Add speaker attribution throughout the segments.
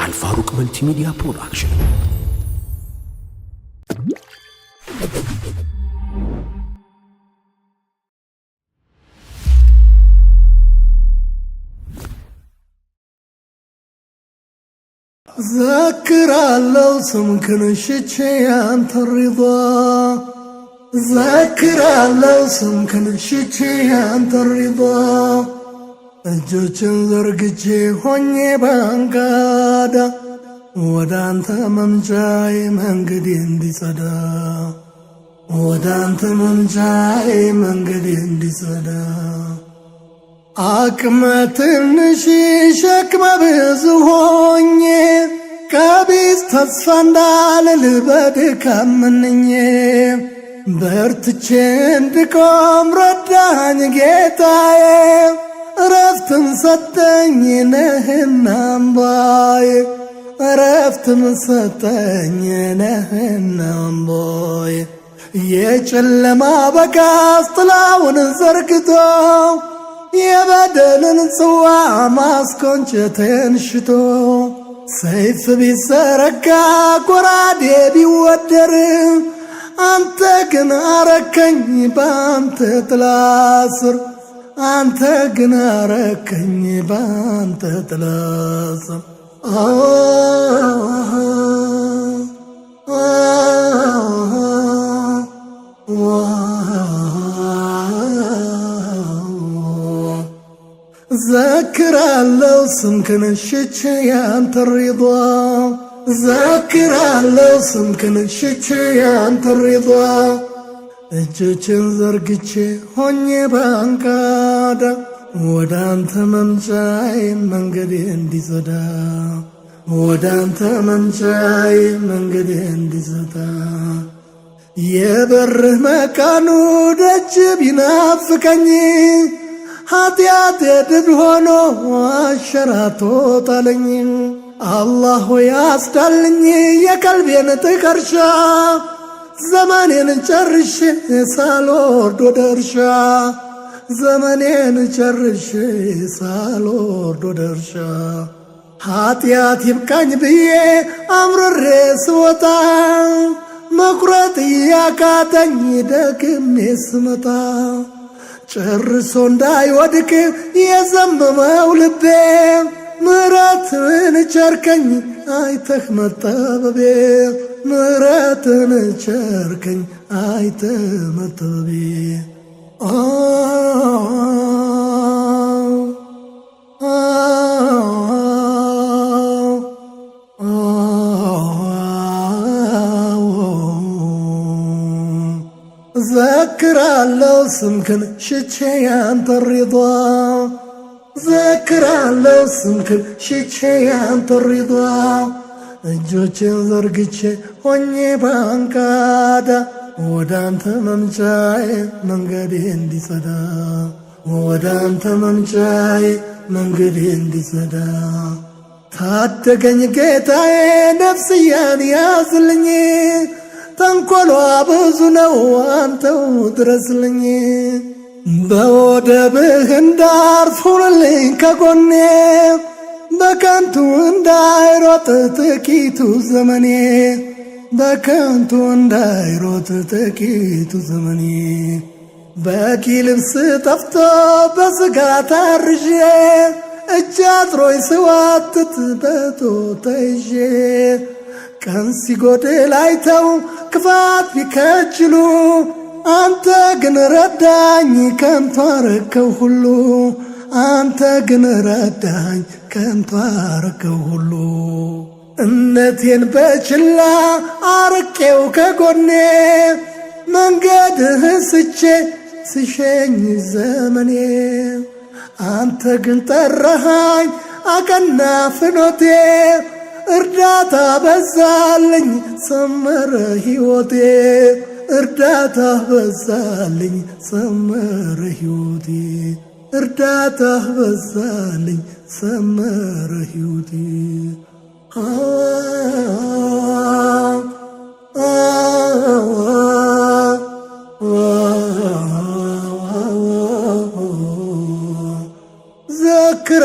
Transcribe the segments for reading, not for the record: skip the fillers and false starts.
Speaker 1: አልፋሩቅ መልቲሚዲያ ፕሮዳክሽን
Speaker 2: ذكرالله سمكن شتشي أنت الرضا ذكرالله سمكن شتشي أنت الرضا እጆችን ዘርግቼ ሆኜ ባንጋዳ ወደ አንተ መምጫዬ መንገዴ እንዲጸዳ ወደ አንተ መምጫዬ መንገዴ እንዲጸዳ አቅመ ትንሽ ሸክመ ብዙ ሆኜ ቀቢስ ተስፋ እንዳልል በድካም መንኜ በርትቼ እንድቆም ረዳኝ ጌታዬ እረፍትን ሰጠኝ ነህና አምባዬ እረፍትን ሰጠኝ ነህና አምባዬ የጨለማ በጋዝ ጥላውን ዘርግቶ የበደልን ጽዋ ማስኮንጨቴን ሽቶ ሰይፍ ቢዘረጋ ጎራዴ ቢወደር አንተ ግን አረከኝ በአንተ ጥላ ስር አንተ ግን አረከኝ በአንተ ጥላ ስር ذكرالله سمكن شتشي أنت الرضا ذكرالله سمكن شتشي أنت الرضا እጆችን ዘርግቼ ሆኜ ባንጋዳ ወደ አንተ መምጫዬ መንገዴ እንዲጸዳ ወደ አንተ መምጫዬ መንገዴ እንዲጸዳ የበርህ መቃኑ ደጅ ቢናፍቀኝ ኃጢአቴ ድል ሆኖ አሸራቶ ጣለኝ አላህ ሆይ አስዳልኝ የቀልቤን ጥቀርሻ ዘመኔን ጨርሼ ሳልወርድ ወደ እርሻ ዘመኔን ጨርሼ ሳልወርድ ወደ እርሻ ኃጢአት ይብቃኝ ብዬ አምርሬ ስወጣ መቁረጥ ያቃተኝ ደግሜ ስመጣ ጨርሶ እንዳይወድቅ የዘመመው ልቤ ምሕረትን ቸርከኝ አይተህ መጠበቤ ምሕረትን ቸርከኝ አይተህ መጠበቤ ذكرالله سمكن شتشي أنت الرضا ذكرالله سمكن شتشي أنت الرضا እጆችን ዘርግቼ ሆኜ ባንጋዳ ወደ አንተ መምጫዬ መንገዴ እንዲጸዳ ወደ አንተ መምጫዬ መንገዴ እንዲጸዳ ታደገኝ ጌታዬ ነፍስያን ያዝልኝ ተንኰሏ ብዙ ነው አንተው ድረስልኝ በወደብህ እንዳርፍ ሁንልኝ ከጎኔ በከንቱ እንዳይሮጥ ጥቂቱ ዘመኔ በከንቱ እንዳይሮጥ ጥቂቱ ዘመኔ በቂ ልብስ ጠፍቶ በስጋት አርዤ እጅ አጥሮኝ ስዋትት በጦር ተይዤ ቀን ሲጎድል አይተው ክፋት ቢከጅሉ አንተ ግን ረዳኝ ከንቱ አረከው ሁሉ አንተ ግን ረዳኝ ከንቱ አረከው ሁሉ እምነቴን በችላ አርቄው ከጎኔ መንገድህ ስቼ ስሸኝ ዘመኔ አንተ ግን ጠራሃኝ አቀና ፍኖቴ እርዳታ በዛልኝ ሰመረ ሕይወቴ እርዳታ በዛልኝ ሰመረ ሕይወቴ እርዳታ በዛልኝ ሰመረ ሕይወቴ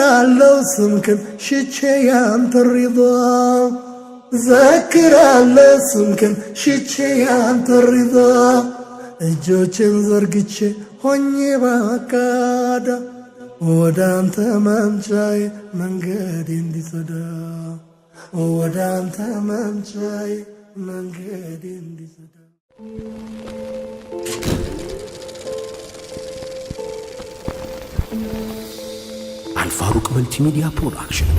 Speaker 2: ዘክራለሁ ስምክን ሽቼ ያንተ ሪዳ ዘክራለሁ ስምክን ሽቼ ያንተ ሪዳ እጆችን ዘርግቼ ሆኜ ባካዳ ወደ አንተ መምጫዬ መንገዴ እንዲጸዳ ወደ አንተ መምጫዬ መንገዴ እንዲጸዳ
Speaker 1: አልፋሩቅ መልቲሚዲያ ፕሮዳክሽን